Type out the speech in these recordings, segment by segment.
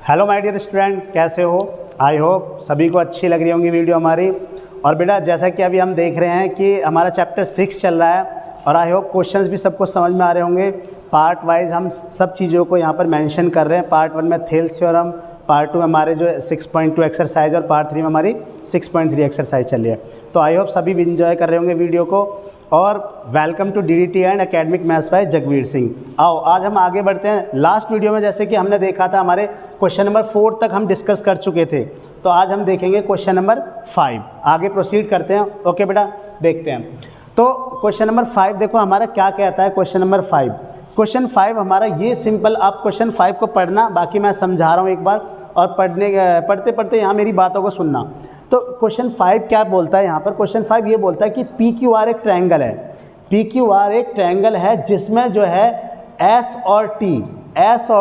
Hello my dear student, कैसे हो? I hope सभी को अच्छी लग रही होंगी वीडियो हमारी। और बेटा जैसा कि अभी हम देख रहे हैं कि हमारा चैप्टर 6 चल रहा है और आई होप क्वेश्चंस भी सबको समझ में आ रहे होंगे। पार्ट वाइज हम सब चीज़ों को यहाँ पर मेंशन कर रहे हैं। पार्ट 1 में थेल्स थ्योरम, पार्ट 2 में हमारे जो 6.2 एक्सरसाइज और पार्ट 3 में हमारी 6.3 एक्सरसाइज चल रही है। तो आई होप सभी इंजॉय कर रहे होंगे वीडियो को। और welcome to DDT and academic maths by Jagveer Singh. आओ आज हम आगे बढ़ते हैं। लास्ट वीडियो में जैसे कि हमने देखा था हमारे क्वेश्चन नंबर 4 तक हम डिस्कस कर चुके थे, तो आज हम देखेंगे क्वेश्चन नंबर 5। आगे प्रोसीड करते हैं। ओके बेटा, देखते हैं। तो क्वेश्चन नंबर 5 देखो हमारा क्या कहता है। क्वेश्चन नंबर 5, क्वेश्चन 5 हमारा ये सिंपल, आप क्वेश्चन 5 को पढ़ना, बाकी मैं समझा रहा हूँ एक बार, और पढ़ते पढ़ते यहाँ मेरी बातों को सुनना। तो क्वेश्चन 5 क्या बोलता है यहाँ पर? क्वेश्चन 5 ये बोलता है कि पी क्यू आर एक ट्रायंगल है। पी क्यू आर एक ट्रायंगल है जिसमें जो है एस और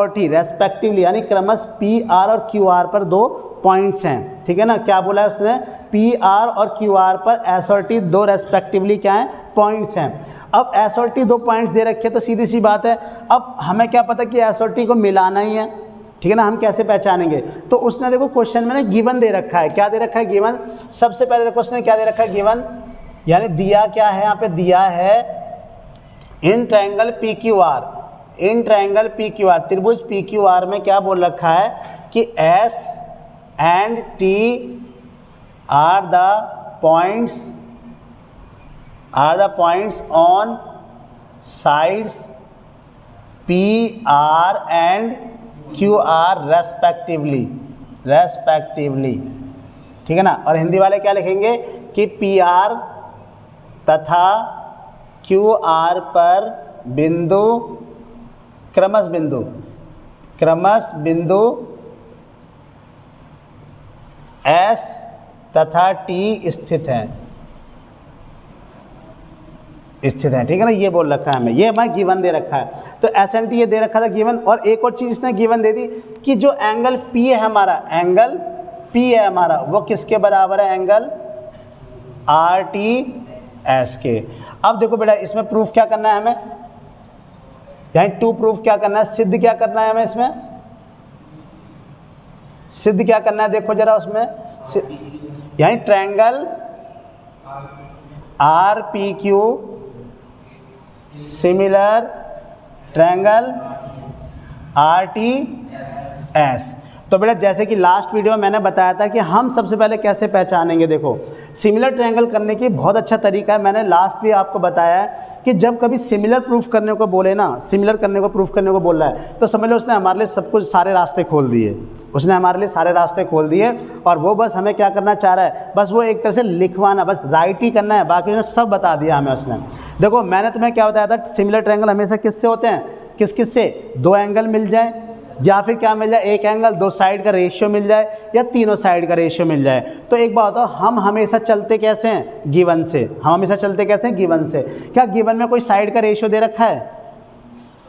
टी रेस्पेक्टिवली, यानी क्रमश पी आर और क्यू आर पर 2 पॉइंट्स हैं। ठीक है ना? क्या बोला है उसने? पी आर और क्यू आर पर एस और टी 2 रेस्पेक्टिवली क्या है? पॉइंट्स हैं। अब एस और टी 2 पॉइंट्स दे रखे, तो सीधी सी बात है, अब हमें क्या पता कि एस और टी को मिलाना ही है। ठीक है ना? हम कैसे पहचानेंगे? तो उसने देखो क्वेश्चन में ना गिवन दे रखा है। क्या दे रखा है? गिवन। सबसे पहले देखो उसने क्या दे रखा है? गिवन, यानी दिया क्या है यहाँ पे? दिया है in triangle P Q R, in triangle P Q R, त्रिभुज पी क्यू आर में क्या बोल रखा है कि S and T R the points on sides P R and Q R respectively. ठीक है ना? और हिंदी वाले क्या लिखेंगे कि पी आर तथा क्यू आर पर बिंदु, क्रमश बिंदु एस तथा टी स्थित है। ठीक है ना? ये बोल रखा है हमें, ये हमारा गिवन दे रखा है। तो एस एंड टी ये दे रखा था गिवन। और एक और चीज़ इसने गिवन दे दी कि जो एंगल पी है हमारा, एंगल पी है हमारा, वो किसके बराबर है? एंगल आर टी एस के। अब देखो बेटा इसमें प्रूफ क्या करना है हमें, यानी टू प्रूफ क्या करना है, सिद्ध क्या करना है हमें इसमें, सिद्ध क्या करना है? देखो जरा उसमें, यानी triangle R P Q similar triangle R T S. तो बेटा जैसे कि लास्ट वीडियो में मैंने बताया था कि हम सबसे पहले कैसे पहचानेंगे। देखो सिमिलर ट्रायंगल करने की बहुत अच्छा तरीका है। मैंने लास्ट भी आपको बताया है कि जब कभी सिमिलर प्रूफ करने को बोले ना, सिमिलर करने को प्रूफ करने को बोल रहा है, तो समझ लो उसने हमारे लिए सब कुछ, सारे रास्ते खोल दिए। उसने हमारे लिए सारे रास्ते खोल दिए और वो बस हमें क्या करना चाह रहा है, बस वो एक तरह से लिखवाना, बस राइट ही करना है, बाकी उसने सब बता दिया हमें उसने। देखो मैंने तुम्हें क्या बताया था, सिमिलर ट्रायंगल हमेशा किससे होते हैं? किस से? 2 एंगल मिल जाए, या फिर क्या मिल जाए? एक एंगल, 2 साइड का रेशियो मिल जाए, या तीनों साइड का रेशियो मिल जाए। तो एक बात बताओ, हम हमेशा चलते कैसे हैं? गिवन से। हम हमेशा चलते कैसे हैं? गिवन से। क्या गिवन में कोई साइड का रेशियो दे रखा है?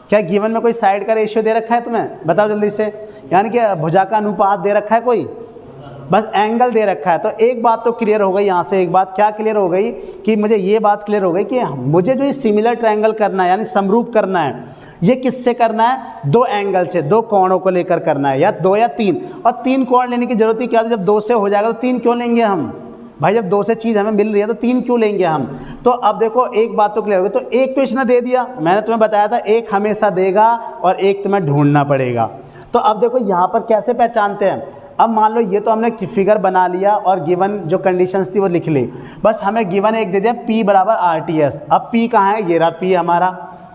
क्या गिवन में कोई साइड का रेशियो दे रखा है तुम्हें? बताओ जल्दी से। यानी कि भुजा का अनुपात दे रखा है कोई? बस एंगल दे रखा है। तो एक बात तो क्लियर हो गई यहाँ से। एक बात क्या क्लियर हो गई कि मुझे ये बात क्लियर हो गई कि मुझे जो ये सिमिलर ट्रायंगल करना है, यानी समरूप करना है, ये किससे करना है? 2 एंगल से, 2 कोणों को लेकर करना है, या 2 या 3। और 3 कोण लेने की जरूरत ही क्या है? जब 2 से हो जाएगा तो 3 क्यों लेंगे हम? भाई जब 2 से चीज़ हमें मिल रही है तो 3 क्यों लेंगे हम? तो अब देखो एक बात तो क्लियर हो गई। तो एक तो इसने दे दिया, मैंने तुम्हें बताया था एक हमेशा देगा और एक तुम्हें ढूंढना पड़ेगा। तो अब देखो यहाँ पर कैसे पहचानते हैं। अब मान लो ये तो हमने फिगर बना लिया और गिवन जो कंडीशंस थी वो लिख ली। बस हमें गिवन एक दे दिया, P बराबर आर टी एस। अब P कहाँ है? ये रहा P हमारा,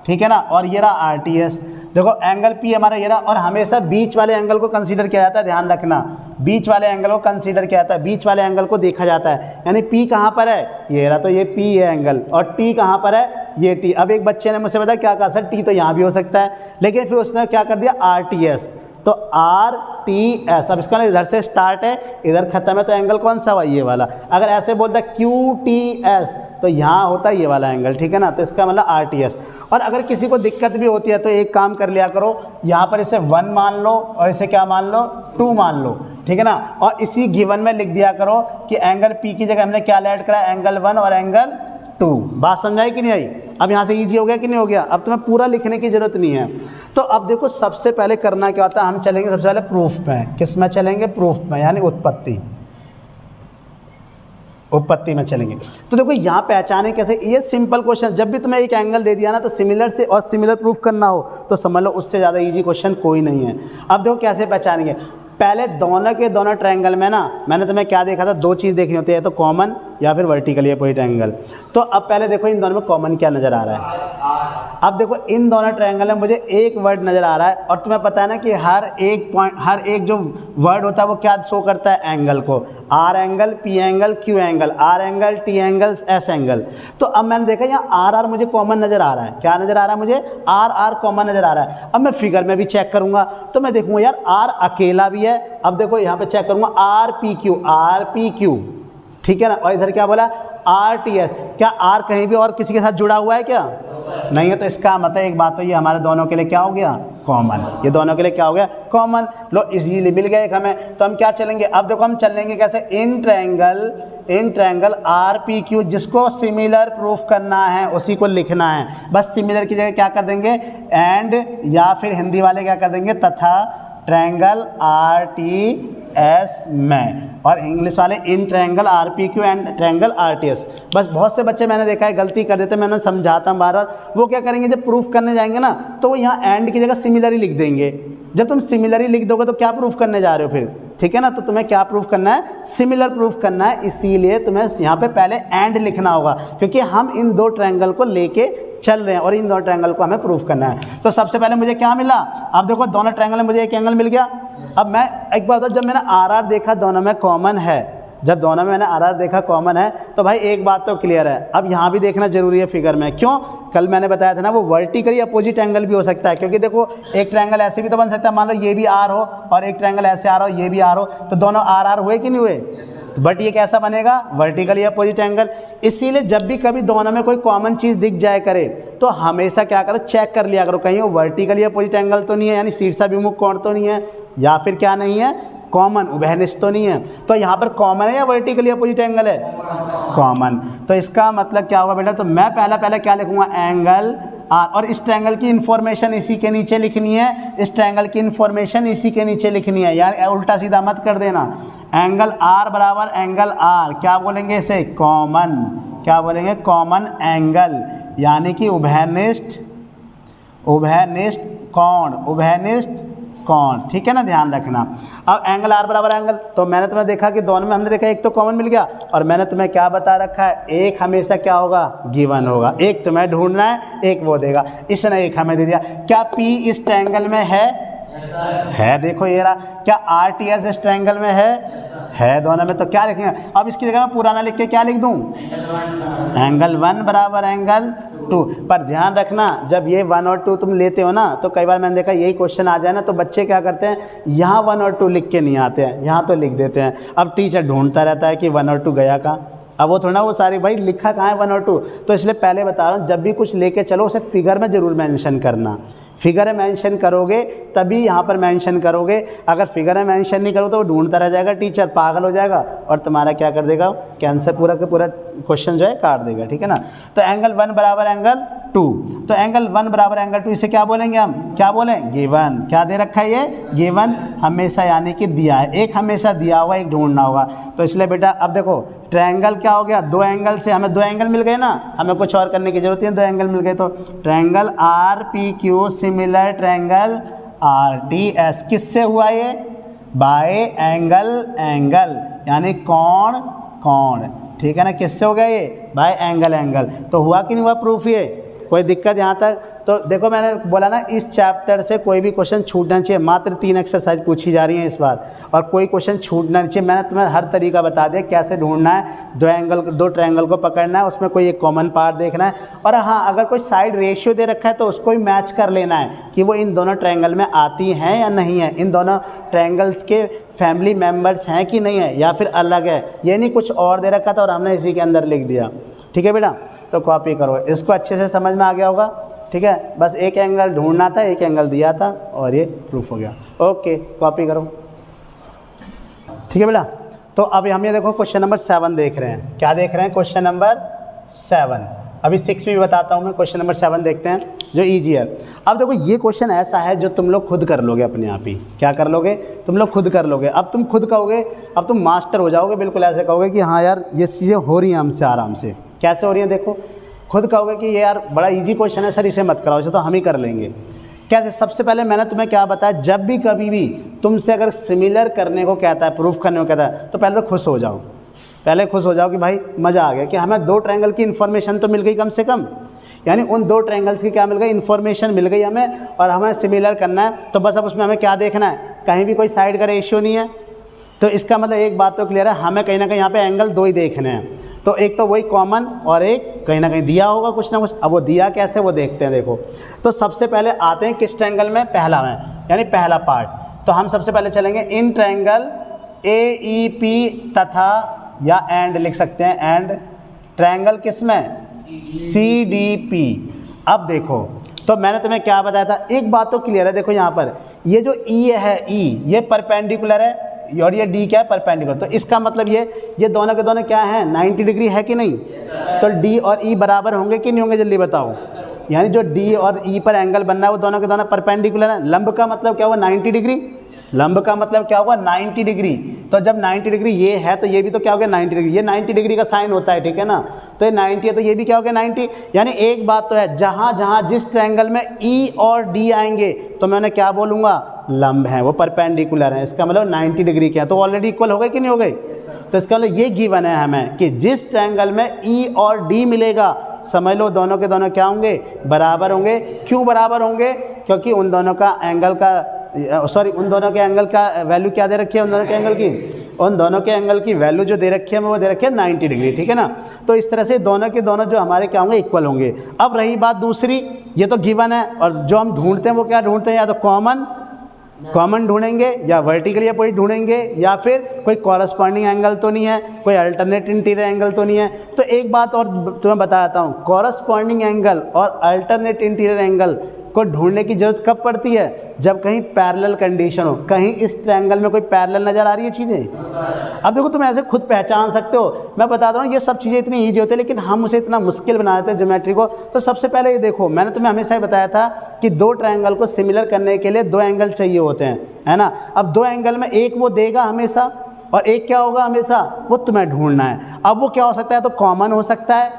ठीक है ना? और ये रहा आर टी एस। देखो एंगल P हमारा ये रहा, और हमेशा बीच वाले एंगल को कंसीडर किया जाता है। ध्यान रखना, बीच वाले एंगल को कंसीडर किया जाता है, बीच वाले एंगल को देखा जाता है। यानी P कहाँ पर है? ये रहा, तो ये P है एंगल, और T कहाँ पर है? ये T। अब एक बच्चे ने मुझसे बताया क्या कहा सर, T तो यहाँ भी हो सकता है, लेकिन फिर उसने क्या कर दिया? R T S. तो आर टी एस। अब इसका इधर से स्टार्ट है, इधर खत्म है, तो एंगल कौन सा हुआ? ये वाला। अगर ऐसे बोलता क्यू टी एस तो यहाँ होता है ये वाला एंगल। ठीक है ना? तो इसका मतलब आर टी एस। और अगर किसी को दिक्कत भी होती है तो एक काम कर लिया करो, यहाँ पर इसे 1 मान लो और इसे क्या मान लो? 2 मान लो। ठीक है ना? और इसी गिवन में लिख दिया करो कि एंगल P की जगह हमने क्या ऐड करा? एंगल 1 और एंगल 2। बात समझाई कि नहीं आई? अब यहाँ से ईजी हो गया कि नहीं हो गया? अब तुम्हें पूरा लिखने की ज़रूरत नहीं है। तो अब देखो सबसे पहले करना क्या होता है, हम चलेंगे सबसे पहले प्रूफ में। किस में चलेंगे? प्रूफ में, यानी उत्पत्ति में चलेंगे। तो देखो यहाँ पहचाने कैसे, ये सिंपल क्वेश्चन, जब भी तुम्हें एक एंगल दे दिया ना तो सिमिलर से और सिमिलर प्रूफ करना हो तो समझ लो उससे ज़्यादा इजी क्वेश्चन कोई नहीं है। अब देखो कैसे पहचानेंगे, पहले दोनों के दोनों ट्रायंगल में ना मैंने तुम्हें क्या देखा था, दो चीज़ देखनी होती है, तो कॉमन या फिर वर्टिकली अपोजिट एंगल। तो अब पहले देखो इन दोनों में कॉमन क्या नज़र आ रहा है। अब देखो इन दोनों ट्रायंगल में मुझे एक वर्ड नज़र आ रहा है, और तुम्हें पता है ना कि हर एक पॉइंट, हर एक जो वर्ड होता है वो क्या शो करता है? एंगल को। R angle, P angle, Q angle, R angle, T angle, S angle. तो अब मैंने देखा यहाँ आर आर मुझे कॉमन नज़र आ रहा है। क्या नज़र आ रहा है? मुझे आर आर कॉमन नज़र आ रहा है। अब मैं फिगर में भी चेक करूँगा तो मैं देखूँगा यार आर अकेला भी है। अब देखो यहाँ पे चेक करूँगा आर पी क्यू, ठीक है ना। और इधर क्या बोला? R T S. क्या आर कहीं भी और किसी के साथ जुड़ा हुआ है क्या? नहीं है। तो इसका मतलब एक बात तो ये हमारे दोनों के लिए क्या हो गया? कॉमन। ये दोनों के लिए क्या हो गया? कॉमन। लो इजीली मिल गया एक हमें। तो हम क्या चलेंगे? अब देखो हम चलेंगे कैसे? In triangle R P Q, जिसको सिमिलर प्रूफ करना है उसी को लिखना है। बस सिमिलर की जगह क्या कर देंगे? एंड, या फिर हिंदी वाले क्या कर देंगे? तथा ट्रायंगल आर टी एस में, और इंग्लिश वाले in triangle R P Q and triangle R T S. बस बहुत से बच्चे मैंने देखा है गलती कर देते, मैंने समझाता हूँ बार बार। वो क्या करेंगे, जब प्रूफ करने जाएंगे ना तो वो यहाँ एंड की जगह सिमिलर ही लिख देंगे। जब तुम सिमिलर ही लिख दोगे तो क्या प्रूफ करने जा रहे हो फिर? ठीक है ना। तो तुम्हें क्या प्रूफ करना है? सिमिलर प्रूफ करना है। इसीलिए तुम्हें यहाँ पे पहले एंड लिखना होगा, क्योंकि हम इन दो ट्रायंगल को लेके चल रहे हैं और इन दोनों ट्रायंगल को हमें प्रूफ करना है। तो सबसे पहले मुझे क्या मिला? अब देखो दोनों ट्रायंगल में मुझे एक एंगल मिल गया। अब मैं एक बात बताऊं, जब मैंने आर आर देखा दोनों में कॉमन है, जब दोनों में मैंने आर आर देखा कॉमन है, तो भाई एक बात तो क्लियर है। अब यहाँ भी देखना जरूरी है फिगर में। क्यों? कल मैंने बताया था ना वो वर्टिकली अपोजिट एंगल भी हो सकता है, क्योंकि देखो एक ट्रायंगल ऐसे भी तो बन सकता है, मान लो ये भी आर हो और एक ट्रायंगल ऐसे आर हो, ये भी आर हो, तो दोनों आर आर हुए कि नहीं हुए? बट ये कैसा बनेगा? Vertically opposite angle. इसीलिए जब भी कभी दोनों में कोई कॉमन चीज़ दिख जाए करे तो हमेशा क्या करो? चेक कर लिया करो कहीं वो वर्टिकली अपोजिट एंगल तो नहीं है, यानी शीर्षाभिमुख कोण तो नहीं है, या फिर क्या नहीं है? कॉमन, उभयनिष्ठ तो नहीं है। तो यहाँ पर कॉमन है या वर्टिकली अपोजिट एंगल है? कॉमन। तो इसका मतलब क्या होगा बेटा? तो मैं पहले क्या लिखूंगा? एंगल आर, और इस ट्रायंगल की इन्फॉर्मेशन इसी के नीचे लिखनी है, इस ट्रायंगल की इन्फॉर्मेशन इसी के नीचे लिखनी है, यार उल्टा सीधा मत कर देना। एंगल आर बराबर एंगल आर, क्या बोलेंगे इसे? कॉमन। क्या बोलेंगे? कॉमन एंगल, यानी कि उभयनिष्ठ कोण, ठीक है ना, ध्यान रखना। अब एंगल आर बराबर एंगल, तो मैंने तुम्हें देखा कि दोनों में हमने देखा एक तो कॉमन मिल गया, और मैंने तुम्हें क्या बता रखा है? एक हमेशा क्या होगा? गिवन होगा। एक तुम्हें ढूंढना है, एक वो देगा। इसने एक हमें दे दिया। क्या पी इस ट्रायंगल में है? है, देखो ये रहा। क्या आर टी एस इस ट्रायंगल में है दोनों में। तो क्या लिखेंगे? अब इसकी जगह मैं पुराना लिख के क्या लिख दूं? एंगल 1 बराबर एंगल 2। पर ध्यान रखना, जब ये 1 और 2 तुम लेते हो ना, तो कई बार मैंने देखा यही क्वेश्चन आ जाए ना तो बच्चे क्या करते हैं, यहाँ 1 और 2 लिख के नहीं आते हैं, यहाँ तो लिख देते हैं। अब टीचर ढूंढता रहता है कि 1 और 2 गया कहाँ। अब वो थोड़ा वो सारी भाई लिखा कहाँ है 1 और 2। तो इसलिए पहले बता रहा हूँ, जब भी कुछ लेके चलो उसे फिगर में ज़रूर मेंशन करना। फिगर में मेंशन करोगे तभी यहाँ पर मेंशन करोगे। अगर फिगर में मेंशन नहीं करो तो वो ढूंढता रह जाएगा, टीचर पागल हो जाएगा और तुम्हारा क्या कर देगा? कैंसर पूरा का पूरा क्वेश्चन जो है काट देगा, ठीक है ना। तो एंगल 1 बराबर एंगल 2, तो एंगल 1 बराबर एंगल 2 इसे क्या बोलेंगे हम? क्या बोलें? गिवन। क्या दे रखा है ये? गिवन हमेशा, यानी कि दिया है। एक हमेशा दिया हुआ, एक ढूंढना होगा। तो इसलिए बेटा अब देखो ट्रायंगल क्या हो गया? दो एंगल से हमें 2 एंगल मिल गए ना, हमें कुछ और करने की जरूरत नहीं है, 2 एंगल मिल गए। तो triangle R P Q similar triangle R T S, किससे हुआ ये? बाय एंगल, यानी कोण, ठीक है ना। किससे हो गया ये? Bye angle. तो हुआ कि नहीं हुआ प्रूफ? ये कोई दिक्कत यहाँ तक? तो देखो मैंने बोला ना, इस चैप्टर से कोई भी क्वेश्चन छूटना चाहिए। मात्र 3 एक्सरसाइज पूछी जा रही हैं इस बार, और कोई क्वेश्चन छूटना नहीं चाहिए। मैंने तुम्हें हर तरीका बता दिया कैसे ढूंढना है। 2 ट्रायंगल को पकड़ना है, उसमें कोई एक कॉमन पार्ट देखना है, और हाँ अगर कोई साइड रेशियो दे रखा है तो उसको भी मैच कर लेना है कि वो इन दोनों ट्रायंगल में आती हैं या नहीं है, इन दोनों ट्रायंगल्स के फैमिली मेम्बर्स हैं कि नहीं है, या फिर अलग है। ये नहीं कुछ और दे रखा था और हमने इसी के अंदर लिख दिया, ठीक है बेटा। तो कॉपी करो, इसको अच्छे से समझ में आ गया होगा, ठीक है। बस एक एंगल ढूंढना था, एक एंगल दिया था और ये प्रूफ हो गया। ओके, कॉपी करो, ठीक है बेटा। तो अब हम ये देखो क्वेश्चन नंबर 7 देख रहे हैं। क्या देख रहे हैं? Question number 7। अभी 6 भी बताता हूँ मैं। क्वेश्चन नंबर 7 देखते हैं जो ईजी है। अब देखो ये क्वेश्चन ऐसा है जो तुम लोग खुद कर लोगे अपने आप ही। क्या कर लोगे? तुम लोग खुद कर लोगे। अब तुम खुद कहोगे, अब तुम मास्टर हो जाओगे, बिल्कुल ऐसे कहोगे कि हाँ यार ये चीज़ें हो रही हैं हमसे आराम से। कैसे हो रही हैं देखो, खुद कहोगे कि ये यार बड़ा ईजी क्वेश्चन है सर, इसे मत कराओ, इसे तो हम ही कर लेंगे। कैसे? सबसे पहले मैंने तुम्हें क्या बताया, जब भी कभी भी तुमसे अगर सिमिलर करने को कहता है, प्रूफ करने को कहता है, तो पहले तो खुश हो जाओ। पहले खुश हो जाओ कि भाई मज़ा आ गया कि हमें 2 ट्रायंगल की इन्फॉर्मेशन तो मिल गई कम से कम। यानी उन 2 ट्रायंगल्स की क्या मिल गई? इन्फॉर्मेशन मिल गई हमें, और हमें सिमिलर करना है। तो बस अब उसमें हमें क्या देखना है, कहीं भी कोई साइड का रेशियो नहीं है। तो इसका मतलब एक बात तो क्लियर है, हमें कहीं ना कहीं यहाँ पे एंगल 2 ही देखने हैं। तो एक तो वही कॉमन, और एक कहीं ना कहीं दिया होगा कुछ ना कुछ। अब वो दिया कैसे, वो देखते हैं। देखो तो सबसे पहले आते हैं किस ट्रायंगल में? पहला में, यानी पहला पार्ट। तो हम सबसे पहले चलेंगे इन ट्रायंगल AEP तथा, या एंड लिख सकते हैं, एंड ट्रायंगल किस में? CDP। अब देखो तो मैंने तुम्हें क्या बताया था, एक बात तो क्लियर है। देखो यहाँ पर ये जो E है, E ये परपेंडिकुलर है, और ये D क्या है? परपेंडिकुलर। तो इसका मतलब ये दोनों के दोनों क्या हैं? 90 डिग्री है कि नहीं? तो D और E बराबर होंगे कि नहीं होंगे? जल्दी बताओ। यानी जो D और E पर एंगल बनना है वो दोनों के दोनों परपेंडिकुलर है। लंब का मतलब क्या हुआ? 90 डिग्री। लंब का मतलब क्या होगा? 90 डिग्री। तो जब 90 डिग्री ये है तो ये भी तो क्या हो गया? 90 डिग्री। ये 90 डिग्री का साइन होता है, ठीक है ना? तो ये 90 है तो ये भी क्या हो गया? 90। यानी एक बात तो है, जहाँ जहाँ जिस ट्रायंगल में E और D आएंगे तो मैं उन्हें क्या बोलूँगा? लंब हैं, वो परपेंडिकुलर हैं। इसका मतलब 90 डिग्री के हैं, तो ऑलरेडी इक्वल हो गए कि नहीं हो गए? तो इसका मतलब ये गिवन है हमें कि जिस ट्रायंगल में E और D मिलेगा, समझ लो दोनों के दोनों क्या होंगे? बराबर होंगे। क्यों बराबर होंगे? क्योंकि उन दोनों का एंगल का उन दोनों के एंगल का वैल्यू क्या दे रखी है? उन दोनों के एंगल की वैल्यू जो दे रखी है वो दे रखी है 90 डिग्री, ठीक है ना? तो इस तरह से दोनों के दोनों जो हमारे क्या होंगे? इक्वल होंगे। अब रही बात दूसरी, ये तो गिवन है, और जो हम ढूंढते हैं वो क्या ढूंढते हैं? या तो कॉमन ढूंढेंगे, या वर्टिकल अपोजिट ढूंढेंगे, या फिर कोई कॉरस्पॉन्डिंग एंगल तो नहीं है, कोई अल्टरनेट इंटीरियर एंगल तो नहीं है। तो एक बात और तुम्हें बताता हूँ, कॉरस्पॉन्डिंग एंगल और अल्टरनेट इंटीरियर एंगल को ढूंढने की जरूरत कब पड़ती है? जब कहीं पैरेलल कंडीशन हो। कहीं इस ट्रायंगल में कोई पैरेलल नज़र आ रही है चीज़ें? अब देखो तुम ऐसे खुद पहचान सकते हो। मैं बताता हूँ ये सब चीज़ें इतनी ईजी होती है, लेकिन हम उसे इतना मुश्किल बना देते हैं ज्योमेट्री को। तो सबसे पहले ये देखो, मैंने तुम्हें हमेशा ही बताया था कि 2 ट्रायंगल को सिमिलर करने के लिए 2 एंगल चाहिए होते हैं, है ना? अब 2 एंगल में एक वो देगा हमेशा, और एक क्या होगा हमेशा? वो तुम्हें ढूंढना है। अब वो क्या हो सकता है? तो कॉमन हो सकता है,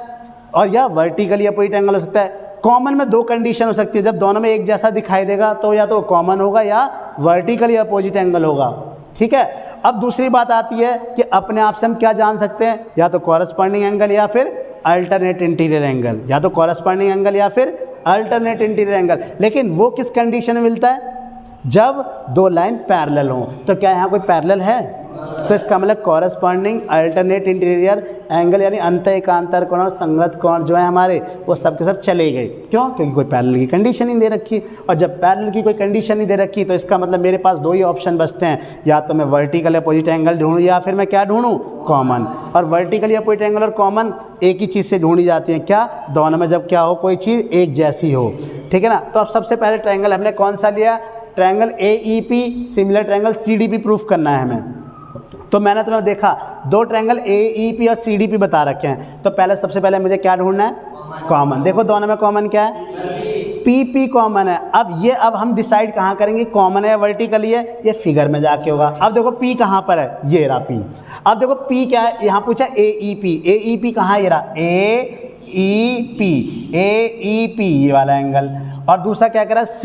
और या वर्टिकली अपोजिट एंगल हो सकता है। कॉमन में 2 कंडीशन हो सकती है, जब दोनों में एक जैसा दिखाई देगा तो या तो कॉमन होगा या वर्टिकली अपोजिट एंगल होगा, ठीक है? अब दूसरी बात आती है कि अपने आप से हम क्या जान सकते हैं? या तो कॉरस्पॉन्डिंग एंगल या फिर अल्टरनेट इंटीरियर एंगल, या तो कॉरस्पॉन्डिंग एंगल या फिर अल्टरनेट इंटीरियर एंगल। लेकिन वो किस कंडीशन में मिलता है? जब 2 लाइन पैरेलल हों। तो क्या यहाँ कोई पैरेलल है? तो इसका मतलब कॉरस्पॉन्डिंग अल्टरनेट इंटीरियर एंगल, यानी अंत एकांतर कोण और संगत कोण जो है हमारे, वो सब के सब चले गए। क्यों? क्योंकि कोई पैरेलल की कंडीशन नहीं दे रखी। और जब पैरेलल की कोई कंडीशन नहीं दे रखी तो इसका मतलब मेरे पास 2 ही ऑप्शन बचते हैं, या तो मैं वर्टिकल अपोजिट एंगल ढूंढूँ, या फिर मैं क्या ढूंढूँ? कॉमन। और वर्टिकली अपोजिट एंगल और कॉमन एक ही चीज़ से ढूंढी जाती हैं। क्या? दोनों में जब क्या हो? कोई चीज़ एक जैसी हो, ठीक है ना? तो अब सबसे पहले ट्रायंगल हमने कौन सा लिया? Triangle AEP, similar triangle CDP proof करना है हमें। तो मैंने तुम्हें देखा 2 ट्रायंगल AEP और CDP बता रखे हैं। तो पहले सबसे पहले मुझे क्या ढूंढना है? कॉमन। देखो दोनों में कॉमन क्या है? PP कॉमन है। अब हम डिसाइड कहाँ करेंगे कॉमन है या वर्टिकली है? ये फिगर में जाके होगा। अब देखो P कहाँ पर है? ये रहा P। अब देखो P क्या है? यहाँ पूछा AEP कहाँ है? ये रहा AEP, ये वाला एंगल। और दूसरा क्या कर रहा है?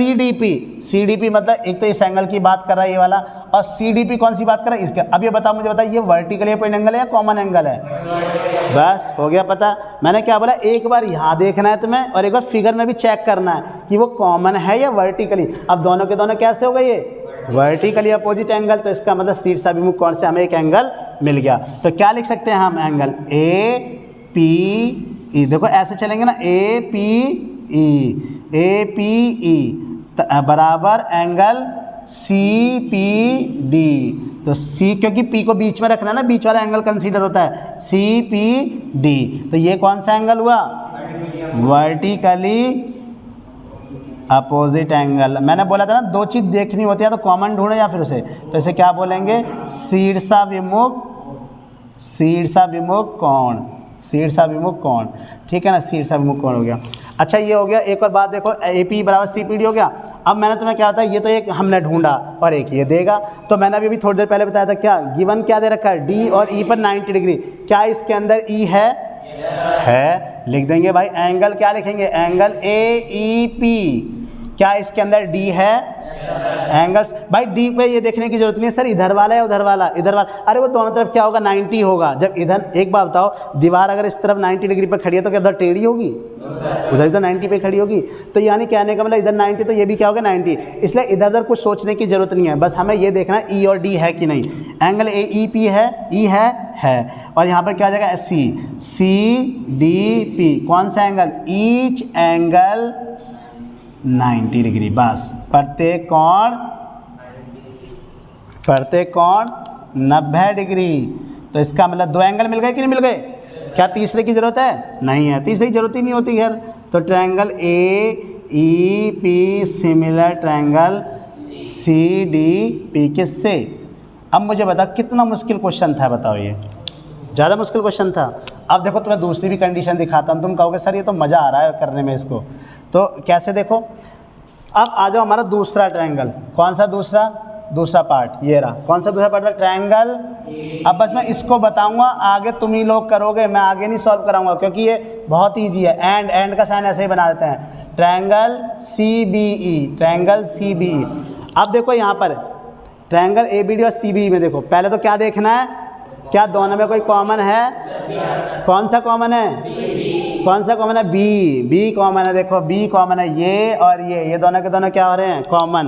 CDP मतलब एक तो इस एंगल की बात कर रहा है ये वाला, और CDP कौन सी बात कर रहा है? इसका। अब ये बताओ, मुझे बता, ये वर्टिकल अपोजिट एंगल है या कॉमन एंगल है? बस हो गया पता। मैंने क्या बोला? एक बार यहाँ देखना है तुम्हें, और एक बार फिगर में भी चेक करना है कि वो कॉमन है या वर्टिकली। अब दोनों के दोनों कैसे हो गए? ये वर्टिकली अपोजिट एंगल। तो इसका मतलब शीर्षाभिमुख कोण से हमें एक एंगल मिल गया। तो क्या लिख सकते हैं हम? Angle APE। देखो ऐसे चलेंगे ना, APE बराबर एंगल CPD। तो C, क्योंकि P को बीच में रखना है ना, बीच वाला एंगल कंसीडर होता है, CPD। तो ये कौन सा एंगल हुआ? Vertically opposite angle. मैंने बोला था ना 2 चीज़ देखनी होती है, तो कॉमन ढूंढो या फिर उसे। तो इसे क्या बोलेंगे? शीर्षाभिमुख कोण, शीर्षाभिमुख कोण, ठीक है ना, शीर्षाभिमुख कोण हो गया। अच्छा ये हो गया। एक और बात देखो, AP बराबर CPD हो गया। अब मैंने तुम्हें क्या होता है, ये तो एक हमने ढूंढा और एक ये देगा, तो मैंने अभी थोड़ी देर पहले बताया था क्या, गिवन क्या दे रखा है, D और E पर 90 डिग्री, क्या इसके अंदर E है, लिख देंगे भाई। एंगल क्या लिखेंगे, एंगल AEP, क्या इसके अंदर D है, एंगल्स भाई D पे ये देखने की जरूरत नहीं है सर इधर वाला है उधर वाला, इधर वाला, अरे वो दोनों तरफ क्या होगा 90 होगा। जब इधर, एक बात बताओ, दीवार अगर इस तरफ 90 डिग्री पर खड़ी है तो क्या उधर टेढ़ी होगी, उधर तो 90 पे खड़ी होगी। तो यानी कहने का मतलब इधर 90 तो ये भी क्या होगा 90, इसलिए इधर उधर कुछ सोचने की जरूरत नहीं है, बस हमें ये देखना है E और D है कि नहीं। एंगल AEP है, E है, और यहाँ पर क्या आ जाएगा CDP, कौन सा एंगल, ईच एंगल 90 डिग्री, बस प्रत्येक कोण 90 डिग्री। तो इसका मतलब दो एंगल मिल गए कि नहीं मिल गए, क्या तीसरे की जरूरत है, नहीं है, तीसरे की जरूरत ही नहीं होती खैर। तो triangle AEP similar triangle CDP किससे। अब मुझे बता कितना मुश्किल क्वेश्चन था, बताओ ये ज़्यादा मुश्किल क्वेश्चन था। अब देखो तुम्हें दूसरी भी कंडीशन दिखाता हूँ, तुम कहोगे सर ये तो मज़ा आ रहा है करने में इसको, तो कैसे देखो। अब आ जाओ हमारा दूसरा ट्रायंगल, कौन सा दूसरा पार्ट, ये रहा, कौन सा दूसरा पार्ट था, ट्रायंगल। अब बस मैं इसको बताऊंगा, आगे तुम ही लोग करोगे, मैं आगे नहीं सॉल्व कराऊंगा क्योंकि ये बहुत ईजी है। एंड का साइन ऐसे ही बना देते हैं, ट्रायंगल CBE। अब देखो यहाँ पर ट्रायंगल ABD और CBE में देखो, पहले तो क्या देखना है, क्या दोनों में कोई कॉमन है, कौन सा कॉमन है, B कॉमन है। देखो B कॉमन है, ये और ये दोनों के दोनों क्या हो रहे हैं, कॉमन।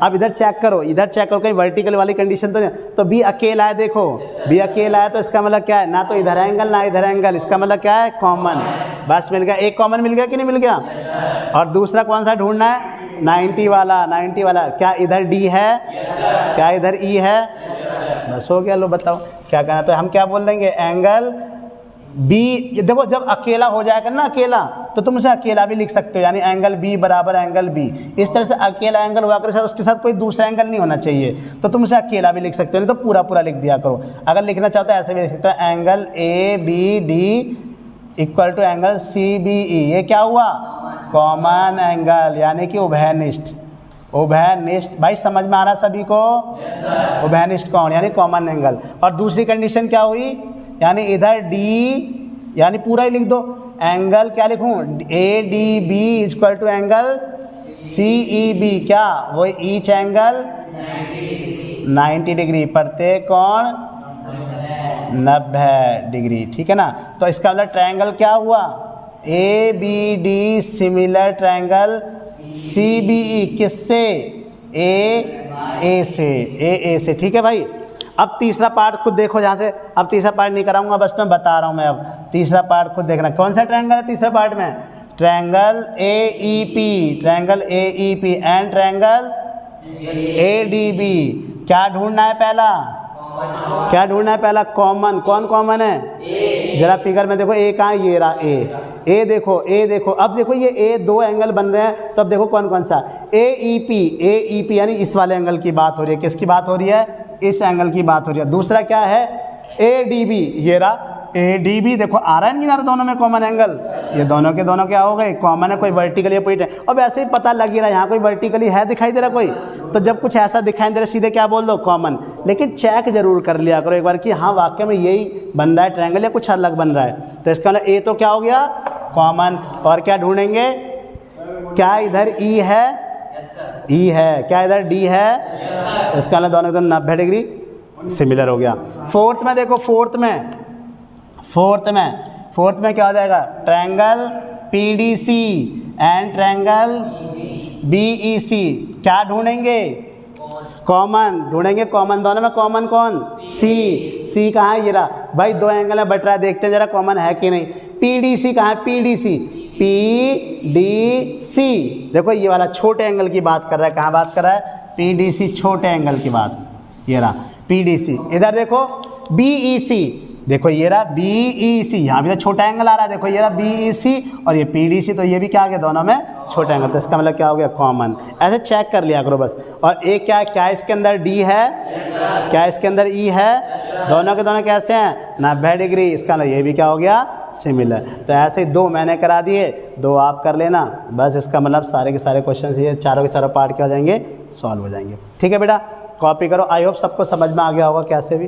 अब इधर चेक करो कहीं वर्टिकल वाली कंडीशन तो नहीं, तो B अकेला है, देखो B अकेला है तो इसका मतलब क्या है, ना तो इधर एंगल ना इधर एंगल, इसका मतलब क्या है, कॉमन। बस मिल गया, एक कॉमन मिल गया कि नहीं मिल गया। और दूसरा कौन सा ढूंढना है, 90 वाला, क्या इधर D है, क्या इधर E है, बस हो गया। लो बताओ क्या कहना, तो हम क्या बोल देंगे, एंगल B। देखो जब अकेला हो जाएगा ना, अकेला, तो तुम उसे अकेला भी लिख सकते हो, यानी एंगल B बराबर एंगल B। इस तरह से अकेला एंगल हुआ करे, उसके साथ कोई दूसरा एंगल नहीं होना चाहिए, तो तुम उसे अकेला भी लिख सकते हो, नहीं तो पूरा लिख दिया करो। अगर लिखना चाहते हो ऐसे भी लिख सकते हो, angle ABD equal to angle CBE, ये क्या हुआ, कॉमन एंगल, यानी कि उभयनिष्ठ भाई, समझ में आ रहा सभी को, उभयनिष्ठ कोण यानी कॉमन एंगल। और दूसरी कंडीशन क्या हुई, यानी इधर D, यानी पूरा ही लिख दो, एंगल क्या लिखूं, ADB equal to angle CEB, क्या वो ईच एंगल 90 डिग्री, प्रत्येक कोण 90 डिग्री, ठीक है ना। तो इसका मतलब ट्रायंगल क्या हुआ, ABD सिमिलर ट्रायंगल CBE किससे, AA से, ठीक है भाई। अब तीसरा पार्ट खुद देखो, जहाँ से अब तीसरा पार्ट नहीं कराऊंगा, बस मैं बता रहा हूँ मैं। अब तीसरा पार्ट खुद देखना, कौन सा ट्रायंगल है तीसरा पार्ट में, triangle AEP and triangle ADB। क्या ढूंढना है पहला, कॉमन, कौन कॉमन है, जरा फिगर में देखो, A कहाँ है, ये रहा A देखो। अब देखो ये A दो एंगल बन रहे हैं, तो अब देखो कौन सा, AEP यानी इस वाले एंगल की बात हो रही है, किसकी बात हो रही है, इस एंगल की बात हो रही है। दूसरा क्या है, ADB, ये रहा ADB, देखो आ रहा है नहीं, दोनों में कॉमन एंगल, ये दोनों के दोनों क्या हो गए, कॉमन है, कोई वर्टिकली पॉइंट है। और वैसे ही पता लग ही रहा है यहाँ कोई वर्टिकली है, दिखाई दे रहा कोई, तो जब कुछ ऐसा दिखाई दे रहा सीधे क्या बोल दो, कॉमन। लेकिन चेक जरूर कर लिया करो एक बार कि हाँ वाकई में यही बन रहा है ट्रायंगल या कुछ अलग बन रहा है। तो इसका मतलब A तो क्या हो गया, कॉमन। और क्या ढूंढेंगे, क्या इधर E है, क्या इधर D है, इसका मतलब दोनों एकदम 90 डिग्री सिमिलर हो गया। फोर्थ में देखो, फोर्थ में क्या हो जाएगा, triangle PDC and triangle BEC। क्या ढूंढेंगे, कॉमन ढूंढेंगे, कॉमन, दोनों में कॉमन कौन, C कहाँ है, ये रहा भाई, दो एंगल है बट रहा है, देखते हैं जरा कॉमन है कि नहीं। PDC कहाँ है, PDC, देखो ये वाला छोटे एंगल की बात कर रहा है, कहाँ बात कर रहा है, PDC छोटे एंगल की बात, ये रहा PDC। इधर देखो BEC, देखो ये रहा BEC, यहाँ भी तो छोटा एंगल आ रहा है, देखो ये रहा BEC और ये PDC, तो ये भी क्या आ गया, दोनों में छोटा एंगल, तो इसका मतलब क्या हो गया, कॉमन। ऐसे चेक कर लिया करो बस। और एक क्या इसके अंदर D है, क्या इसके अंदर E है, दोनों के दोनों कैसे हैं, 90 डिग्री, इसका मतलब ये भी क्या हो गया, सिमिलर। तो ऐसे ही 2 मैंने करा दिए, 2 आप कर लेना, बस इसका मतलब सारे के सारे क्वेश्चन ये चारों के चारों पार्ट क्या हो जाएंगे, सॉल्व हो जाएंगे। ठीक है बेटा, कॉपी करो। आई होप सबको समझ में आ गया होगा कैसे भी।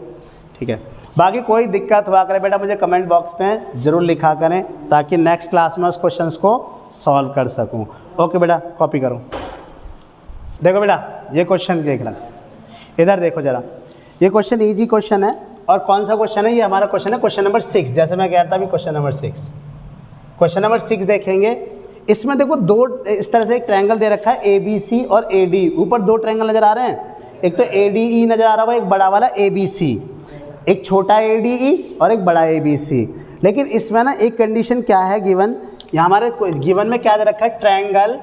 ठीक है, बाकी कोई दिक्कत हुआ करे बेटा मुझे कमेंट बॉक्स में ज़रूर लिखा करें, ताकि नेक्स्ट क्लास में उस क्वेश्चन को सॉल्व कर सकूँ। ओके बेटा, कॉपी करो। देखो बेटा, ये क्वेश्चन देखना, इधर देखो ज़रा, ये क्वेश्चन ईजी क्वेश्चन है। और कौन सा क्वेश्चन है, ये हमारा क्वेश्चन है क्वेश्चन नंबर 6, जैसे मैं कह रहा था अभी क्वेश्चन नंबर 6। क्वेश्चन नंबर 6 देखेंगे। इसमें देखो 2 इस तरह से एक ट्रायंगल दे रखा है ABC और AD। ऊपर 2 ट्रायंगल नज़र आ रहे हैं, एक तो ADE नज़र आ रहा होगा, एक बड़ा वाला ABC, एक छोटा ADE और एक बड़ा ABC। लेकिन इसमें ना एक कंडीशन क्या है गिवन, यहाँ हमारे गिवन में क्या दे रखा है, ट्रायंगल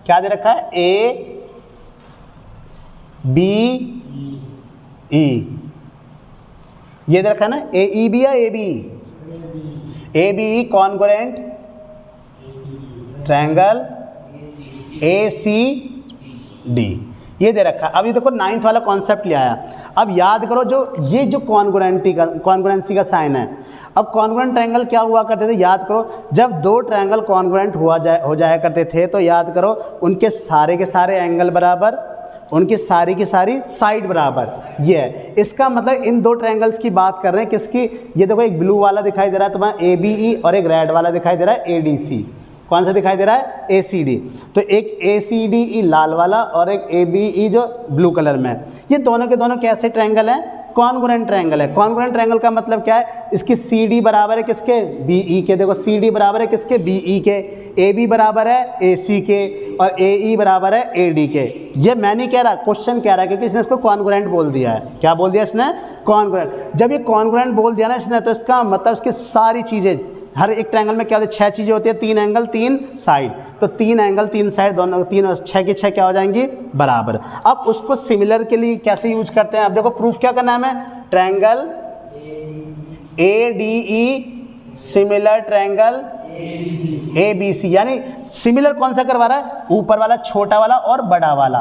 क्या दे रखा है, ABE, ये दे रखा है ना, AEB या ABE, ABE congruent triangle ACD, ये दे रखा है। अभी देखो 9th वाला कॉन्सेप्ट ले आया। अब याद करो ये जो कॉन्ग्रुएंसी का साइन है। अब कॉन्ग्रुएंट ट्रायंगल क्या हुआ करते थे, याद करो, जब 2 ट्रायंगल कॉन्ग्रुएंट हो जाया करते थे तो याद करो उनके सारे के सारे एंगल बराबर, उनकी सारी की सारी साइड बराबर। ये है इसका मतलब, इन 2 ट्रायंगल्स की बात कर रहे हैं किसकी, ये देखो एक ब्लू वाला दिखाई दे रहा है तुम्हारा ABE और एक रेड वाला दिखाई दे रहा है ADC। कौन सा दिखाई दे रहा है, ACD। तो एक ACDE लाल वाला और एक ABE जो ब्लू कलर में है। ये दोनों के दोनों कैसे ट्रायंगल हैं, कॉन्ग्रुएंट ट्रायंगल है। कॉन्ग्रुएंट ट्रायंगल का मतलब क्या है, इसकी CD बराबर है किसके, BE के। देखो CD बराबर है किसके, BE के, AB बराबर है AC के और AE बराबर है AD के। ये मैं नहीं कह रहा, क्वेश्चन कह रहा है, क्योंकि इसने इसको कॉन्ग्रुएंट बोल दिया है। क्या बोल दिया इसने, कॉन्ग्रुएंट। जब ये कॉन्ग्रुएंट बोल दिया ना इसने, तो इसका मतलब इसकी सारी चीज़ें, हर एक ट्रायंगल में क्या होती है, 6 चीज़ें होती है, 3 एंगल 3 साइड। तो 3 एंगल 3 साइड दोनों 3 और 6 की 6 क्या हो जाएंगी, बराबर। अब उसको सिमिलर के लिए कैसे यूज करते हैं, अब देखो प्रूफ क्या करना है हमें, triangle ADE similar triangle ABC, यानी सिमिलर कौन सा करवा रहा है, ऊपर वाला, छोटा वाला और बड़ा वाला,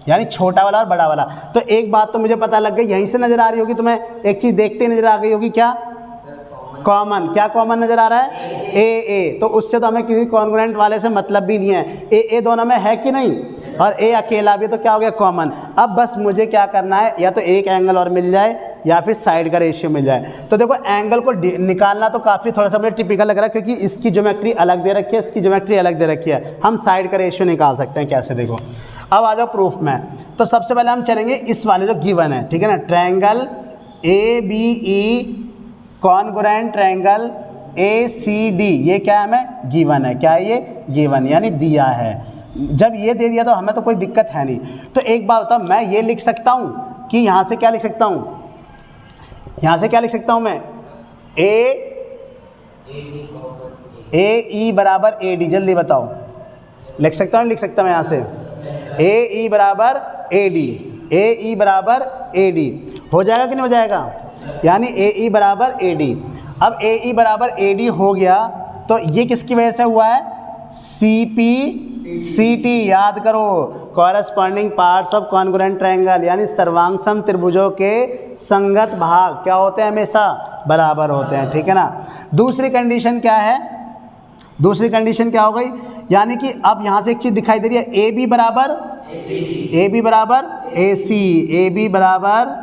यानी छोटा वाला और बड़ा वाला। तो एक बात तो मुझे पता लग गई, यहीं से नजर आ रही होगी तुम्हें, एक चीज देखते ही नजर आ गई होगी, क्या कॉमन, क्या कॉमन नजर आ रहा है, AA। तो उससे तो हमें किसी कॉन्ग्रुएंट वाले से मतलब भी नहीं है, AA दोनों में है कि नहीं, और A अकेला भी, तो क्या हो गया, कॉमन। अब बस मुझे क्या करना है, या तो एक एंगल और मिल जाए या फिर साइड का रेशियो मिल जाए। तो देखो एंगल को निकालना तो काफ़ी थोड़ा सा मुझे टिपिकल लग रहा है, क्योंकि इसकी ज्योमेट्री अलग दे रखी है, इसकी ज्योमेट्री अलग दे रखी है। हम साइड का रेशियो निकाल सकते हैं कैसे, देखो। अब आ जाओ प्रूफ में। तो सबसे पहले हम चलेंगे इस वाले जो गिवन है, ठीक है ना, triangle ABE congruent triangle ACD, ये क्या है, हमें गिवन है। क्या है ये, गिवन, यानी दिया है। जब ये दे दिया तो हमें तो कोई दिक्कत है नहीं। तो एक बात बताओ, मैं ये लिख सकता हूँ कि यहाँ से क्या लिख सकता हूँ, यहाँ से क्या लिख सकता हूँ मैं, AE बराबर AD, जल्दी बताओ, लिख सकता हूँ, लिख सकता हूँ यहाँ से, AE बराबर AD, AE बराबर AD हो जाएगा कि नहीं हो जाएगा, यानी AE बराबर AD। अब AE बराबर AD हो गया, तो ये किसकी वजह से हुआ है, CPCT, याद करो, corresponding parts of congruent triangle, यानी सर्वांगसम त्रिभुजों के संगत भाग क्या होते हैं, हमेशा बराबर होते हैं, ठीक है ना। दूसरी कंडीशन क्या है, दूसरी कंडीशन क्या हो गई, यानी कि अब यहाँ से एक चीज़ दिखाई दे रही है, AB बराबर AC, AB बराबर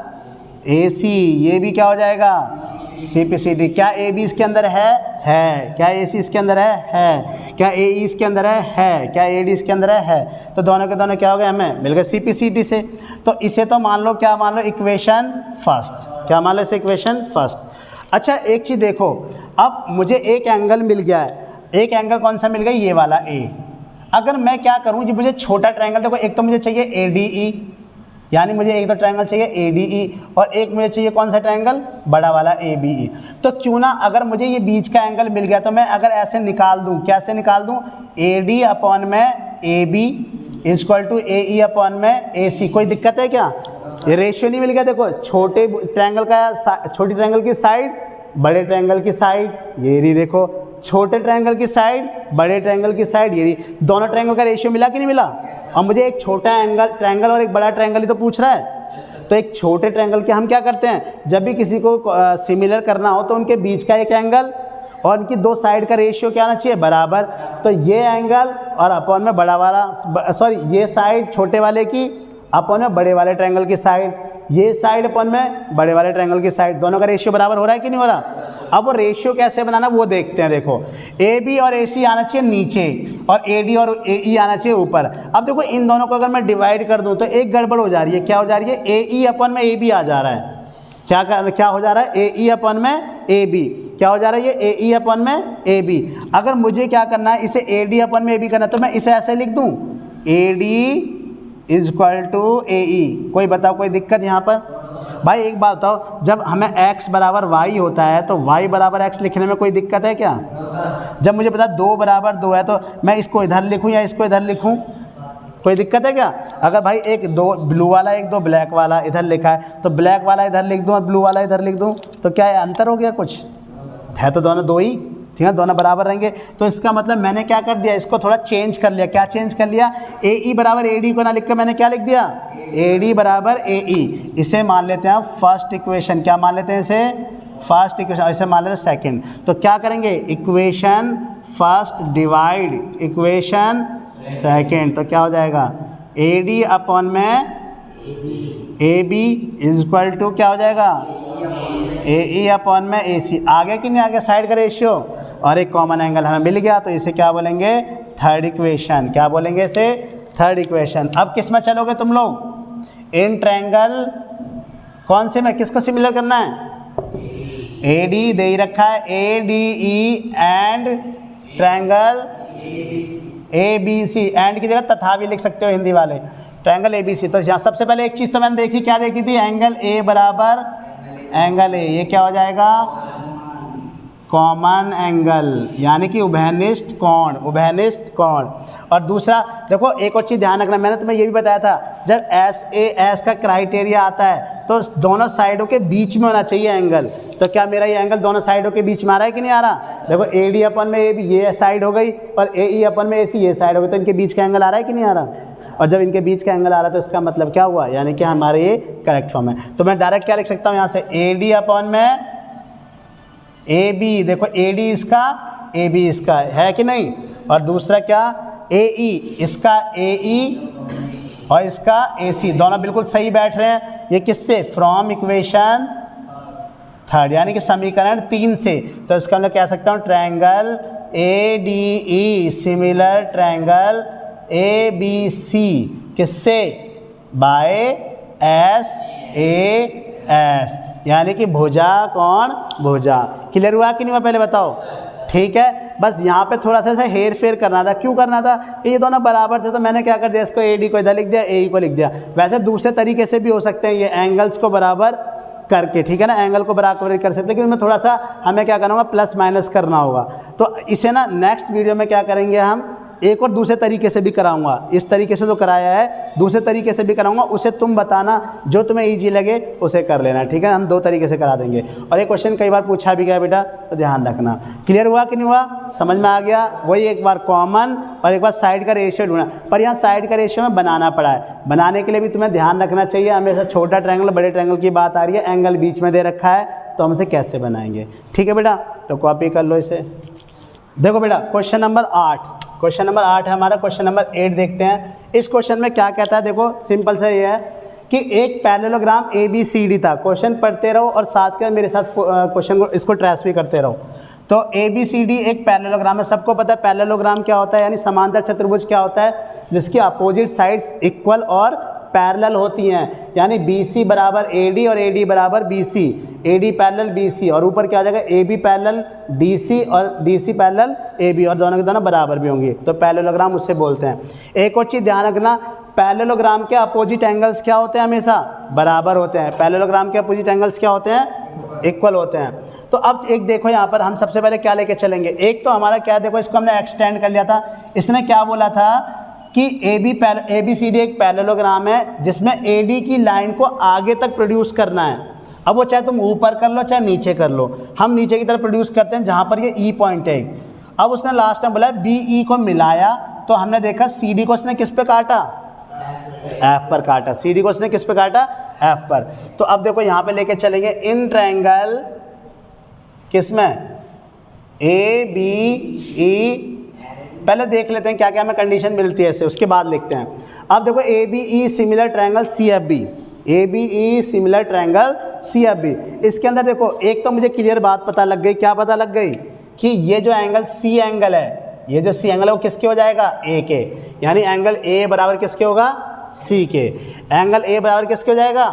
AC, ये भी क्या हो जाएगा, CPCT। क्या AB इसके अंदर है, क्या AC इसके अंदर है, क्या AE इसके अंदर है, क्या AD इसके अंदर है। तो दोनों के दोनों क्या हो गए, हमें मिल गए CPCT से। तो इसे तो मान लो, क्या मान लो, इक्वेशन फर्स्ट, क्या मान लो इसे, इक्वेशन फर्स्ट। अच्छा एक चीज़ देखो, अब मुझे एक एंगल मिल गया है, एक एंगल कौन सा मिल गया, ये वाला A। अगर मैं क्या करूँ जी, मुझे छोटा ट्रायंगल, देखो एक तो मुझे चाहिए ADE, यानी मुझे एक तो ट्रायंगल चाहिए ADE, और एक मुझे चाहिए कौन सा ट्रायंगल, बड़ा वाला ABE। तो क्यों ना, अगर मुझे ये बीच का एंगल मिल गया, तो मैं अगर ऐसे निकाल दूं, कैसे निकाल दूं, AD अपॉन में AB equal to AE upon में AC। कोई दिक्कत है क्या, ये रेशियो नहीं मिल गया। देखो छोटे ट्रायंगल का, छोटी ट्रायंगल की साइड, बड़े ट्रायंगल की साइड, ये रही, देखो छोटे ट्रायंगल की साइड, बड़े ट्रायंगल की साइड, ये रही, दोनों ट्रायंगल का रेशियो मिला कि नहीं मिला। और मुझे एक छोटा ट्रायंगल और एक बड़ा ट्रायंगल ही तो पूछ रहा है। तो एक छोटे ट्रायंगल के हम क्या करते हैं, जब भी किसी को सिमिलर करना हो तो उनके बीच का एक एंगल और इनकी दो साइड का रेशियो क्या आना चाहिए, बराबर। तो ये एंगल और अपॉन में बड़ा वाला, सॉरी ये साइड छोटे वाले की अपॉन में बड़े वाले ट्रायंगल की साइड, ये साइड अपॉन में बड़े वाले ट्रायंगल की साइड, दोनों का रेशियो बराबर हो रहा है कि नहीं हो रहा। अब वो रेशियो कैसे बनाना वो देखते हैं। देखो ए बी और ए सी आना चाहिए नीचे और ए डी और ए ई आना चाहिए ऊपर। अब देखो इन दोनों को अगर मैं डिवाइड कर दूं तो एक गड़बड़ हो जा रही है। क्या हो जा रही है, ए ई अपॉन में ए बी आ जा रहा है। क्या हो जा रहा है, ए ई अपॉन में ए बी, क्या हो जा रहा है, ये ए ई अपॉन में ए बी। अगर मुझे क्या करना है, इसे ए डी अपॉन में ए बी करना है तो मैं इसे ऐसे लिख दूं, A D is equal to A E. कोई बताओ कोई दिक्कत यहाँ पर। भाई एक बात बताओ, जब हमें x बराबर y होता है तो y बराबर x लिखने में कोई दिक्कत है क्या। जब मुझे पता 2 बराबर 2 है तो मैं इसको इधर लिखूं या इसको इधर लिखूं, कोई दिक्कत है क्या। अगर भाई एक दो ब्लू वाला एक दो ब्लैक वाला इधर लिखा है तो ब्लैक वाला इधर लिख दूं और ब्लू वाला इधर लिख दूं तो क्या है, अंतर हो गया कुछ है, तो दोनों दो ही, ठीक है, दोनों बराबर रहेंगे। तो इसका मतलब मैंने क्या कर दिया, इसको थोड़ा चेंज कर लिया। क्या चेंज कर लिया, ए ई बराबर ए डी को ना लिख कर मैंने क्या लिख दिया, ए डी बराबर ए ई। इसे मान लेते हैं फर्स्ट इक्वेशन। क्या मान लेते हैं इसे, फर्स्ट इक्वेशन। इसे मान लेते हैं सेकंड। तो क्या करेंगे, equation first divide equation second. तो क्या हो जाएगा, ए डी अपॉन में A B is equal to क्या हो जाएगा, ए ई अपॉन में ए सी। आगे कि नहीं आगे, साइड का रेशियो और एक कॉमन एंगल हमें मिल गया तो इसे क्या बोलेंगे, थर्ड इक्वेशन। क्या बोलेंगे इसे, थर्ड इक्वेशन। अब किस में चलोगे तुम लोग, इन ट्रायंगल कौन से में, किसको सिमिलर करना है, ए डी दे ही रखा है, A D E and triangle A B C. And की जगह तथा भी लिख सकते हो हिंदी वाले, ट्रायंगल ए बी सी। तो यहाँ सबसे पहले एक चीज़ तो मैंने देखी, क्या देखी थी, एंगल ए बराबर एंगल ए, ये क्या हो जाएगा, कॉमन एंगल, यानी कि उभयनिष्ठ कोण, उभयनिष्ठ कोण। और दूसरा देखो एक और चीज़ ध्यान रखना, मैंने तुम्हें ये भी बताया था, जब एस ए एस का क्राइटेरिया आता है तो दोनों साइडों के बीच में होना चाहिए एंगल। तो क्या मेरा ये एंगल दोनों साइडों के बीच में आ रहा है कि नहीं आ रहा। देखो ए डी अपन में ए बी ये साइड हो गई और ए ई अपन में ए सी ये साइड हो गई, तो इनके बीच का एंगल आ रहा है कि नहीं आ रहा। और जब इनके बीच का एंगल आ रहा है तो इसका मतलब क्या हुआ, यानी कि हमारे ये करेक्ट फॉर्म है। तो मैं डायरेक्ट क्या लिख सकता हूँ यहाँ से, ए डी अपॉन में ए बी। देखो ए डी इसका, ए बी इसका है कि नहीं। और दूसरा क्या, ए ई इसका, ए ई और इसका ए सी, दोनों बिल्कुल सही बैठ रहे हैं। ये किससे, फ्रॉम इक्वेशन थर्ड, यानी कि समीकरण 3 से। तो इसका मैं कह सकता हूँ triangle A D E similar triangle A B C किससे, बाय एस ए एस, यानी कि भुजा कोण भुजा। क्लियर हुआ कि नहीं हुआ, पहले बताओ। ठीक है, बस यहाँ पे थोड़ा सा ऐसा हेर फेर करना था। क्यों करना था, ये दोनों बराबर थे तो मैंने क्या कर दिया, इसको ए डी को इधर लिख दिया, ए ई को लिख दिया। वैसे दूसरे तरीके से भी हो सकते हैं, ये एंगल्स को बराबर करके, ठीक है ना, एंगल को बराबर कर सकते हैं, लेकिन मैं थोड़ा सा हमें क्या करना होगा, प्लस माइनस करना होगा। तो इसे ना नेक्स्ट वीडियो में क्या करेंगे, हम एक और दूसरे तरीके से भी कराऊंगा। इस तरीके से तो कराया है, दूसरे तरीके से भी कराऊंगा, उसे तुम बताना, जो तुम्हें इजी लगे उसे कर लेना, ठीक है। हम 2 तरीके से करा देंगे। और एक क्वेश्चन कई बार पूछा भी गया बेटा, तो ध्यान रखना। क्लियर हुआ कि नहीं हुआ, समझ में आ गया। वही एक बार कॉमन और एक बार साइड का रेशियो ढूंढना, पर यहाँ साइड का रेशियो में बनाना पड़ा है। बनाने के लिए भी तुम्हें ध्यान रखना चाहिए, हमेशा छोटा ट्रायंगल बड़े ट्रायंगल की बात आ रही है, एंगल बीच में दे रखा है, तो हम इसे कैसे बनाएंगे। ठीक है बेटा, तो कॉपी कर लो इसे। देखो बेटा क्वेश्चन नंबर 8, क्वेश्चन नंबर 8 है हमारा। क्वेश्चन नंबर 8 देखते हैं। इस क्वेश्चन में क्या कहता है, देखो सिंपल सा ये है कि एक parallelogram A B C D था। क्वेश्चन पढ़ते रहो और साथ के मेरे साथ क्वेश्चन को इसको ट्रेस भी करते रहो। तो ए बी सी डी एक पैरेललोग्राम है। सबको पता है पैरेललोग्राम क्या होता है, यानी समांतर चतुर्भुज क्या होता है, जिसकी अपोजिट साइड्स इक्वल और पैरेलल होती हैं। यानी बी सी बराबर ए डी और ए डी बराबर B C, A D parallel B C, और ऊपर क्या आ जाएगा, A B parallel D C और D C parallel A B, और दोनों के दोनों बराबर भी होंगी, तो पैरेललोग्राम उससे बोलते हैं। एक और चीज़ ध्यान रखना, पैरेललोग्राम के अपोजिट एंगल्स क्या होते हैं, हमेशा बराबर होते हैं। पैरेललोग्राम के अपोजिट एंगल्स क्या होते हैं, इक्वल होते हैं। तो अब एक देखो यहाँ पर हम सबसे पहले क्या लेके चलेंगे, एक तो हमारा क्या, देखो इसको हमने एक्सटेंड कर लिया था। इसने क्या बोला था कि ए बी सी डी एक पैरेललोग्राम है जिसमें ए डी की लाइन को आगे तक प्रोड्यूस करना है। अब वो चाहे तुम ऊपर कर लो चाहे नीचे कर लो, हम नीचे की तरफ प्रोड्यूस करते हैं जहाँ पर ये ई पॉइंट है। अब उसने लास्ट में बोला बी ई को मिलाया, तो हमने देखा सी डी को उसने किस पे काटा, एफ पर काटा। सी डी को उसने किस पे काटा, एफ पर। तो अब देखो यहाँ पे लेके चलेंगे इन ट्रायंगल, किस में, ए बी ई, पहले देख लेते हैं क्या क्या हमें कंडीशन मिलती है इससे, उसके बाद लिखते हैं। अब देखो A B E similar triangle C F B, A B E similar triangle C F B. इसके अंदर देखो एक तो मुझे क्लियर बात पता लग गई, क्या पता लग गई कि ये जो एंगल सी एंगल है, ये जो सी एंगल है वो किसके हो जाएगा, ए के, यानी एंगल ए बराबर किसके होगा, सी के। एंगल ए बराबर किसके हो जाएगा,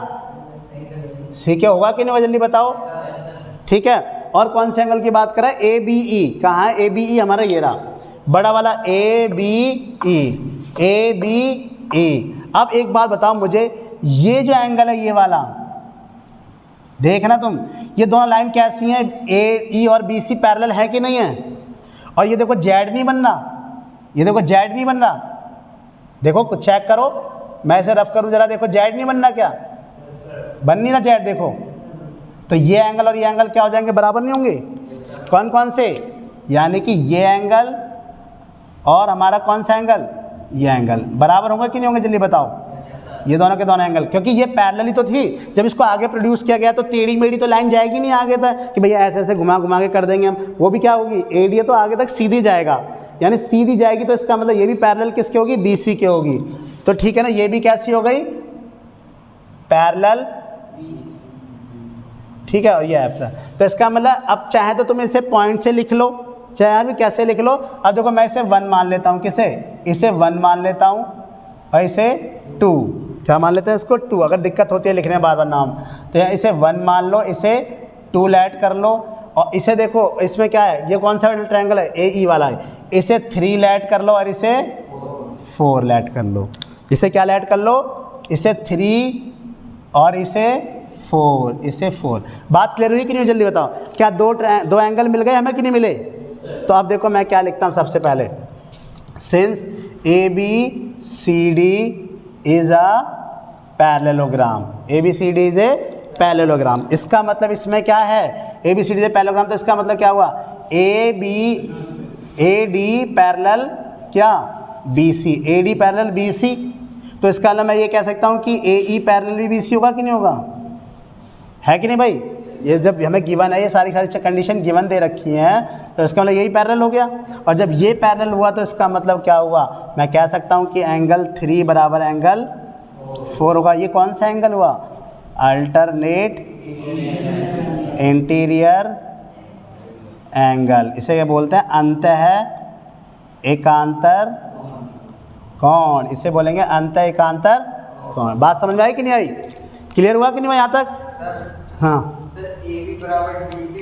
सी के होगा कि नहीं होगा, जल्दी बताओ। ठीक है, और कौन से एंगल की बात कर रहा है, ए बी ई, कहाँ है ए बी ई, हमारा ये रहा बड़ा वाला ए बी ई, ए बी ई। अब एक बात बताओ मुझे, ये जो एंगल है ये वाला, देखना तुम, ये दोनों लाइन कैसी हैं, ए ई और बी सी पैरेलल है कि नहीं है। और ये देखो जेड नहीं बन रहा, ये देखो जेड नहीं बन रहा, देखो कुछ चेक करो, मैं इसे रफ करूँ जरा, देखो जेड नहीं बन रहा, क्या बन नहीं रहा जेड, देखो। तो ये एंगल और ये एंगल क्या हो जाएंगे, बराबर नहीं होंगे। कौन कौन से, यानी कि ये एंगल और हमारा कौन सा एंगल, ये एंगल बराबर होंगे कि नहीं होंगे, जल्दी बताओ। ये दोनों के दोनों एंगल, क्योंकि ये पैरेलल ही तो थी, जब इसको आगे प्रोड्यूस किया गया तो टेढ़ी मेढ़ी तो लाइन जाएगी नहीं आगे तक कि भैया ऐसे ऐसे घुमा घुमा के कर देंगे हम, वो भी क्या होगी, एडीए तो आगे तक सीधी जाएगा, यानी सीधी जाएगी, तो इसका मतलब ये भी पैरेलल किसके होगी, बीसी के होगी। तो ठीक है ना, ये भी कैसी हो गई, पैरेलल, ठीक है, और ये ऐप। तो इसका मतलब अब चाहे तो तुम इसे पॉइंट से लिख लो, चाहे भी कैसे लिख लो। अब देखो मैं इसे 1 मान लेता हूँ, किसे, इसे 1 मान लेता हूँ, और इसे 2, क्या मान लेते हैं इसको, 2। अगर दिक्कत होती है लिखने में बार बार नाम, तो यहाँ इसे 1 मान लो, इसे 2 ऐड कर लो, और इसे देखो इसमें क्या है, ये कौन सा ट्रायंगल है, ए ई वाला है, इसे 3 ऐड कर लो और इसे 4 ऐड कर लो। इसे क्या ऐड कर लो, इसे 3 और इसे 4, इसे 4। बात क्लियर हुई कि नहीं, जल्दी बताओ। क्या दो एंगल मिल गए हमें कि नहीं मिले। तो अब देखो मैं क्या लिखता हूँ सबसे पहले, since A B C D is a parallelogram, A B C D is a parallelogram. इसका मतलब इसमें क्या है, A B C D is a parallelogram, तो इसका मतलब क्या हुआ, ए डी पैरेलल क्या, B C, A D parallel B C. तो इसका मतलब मैं ये कह सकता हूँ कि ए ई पैरेलल भी बी सी होगा कि नहीं होगा, है कि नहीं भाई। ये जब हमें गिवन है, ये सारी कंडीशन गिवन दे रखी हैं, तो इसका मतलब यही पैरेलल हो गया। और जब ये पैरेलल हुआ तो इसका मतलब क्या हुआ, मैं कह सकता हूँ कि एंगल 3 बराबर एंगल 4 होगा। ये कौन सा एंगल हुआ, अल्टरनेट इंटीरियर एंगल, इसे क्या बोलते हैं, अंतः एकांतर कोण, इसे बोलेंगे अंतः एकांतर कोण। बात समझ में आई कि नहीं आई, क्लियर हुआ कि नहीं हुआ यहाँ तक। हाँ सर ए बी बराबर डी सी,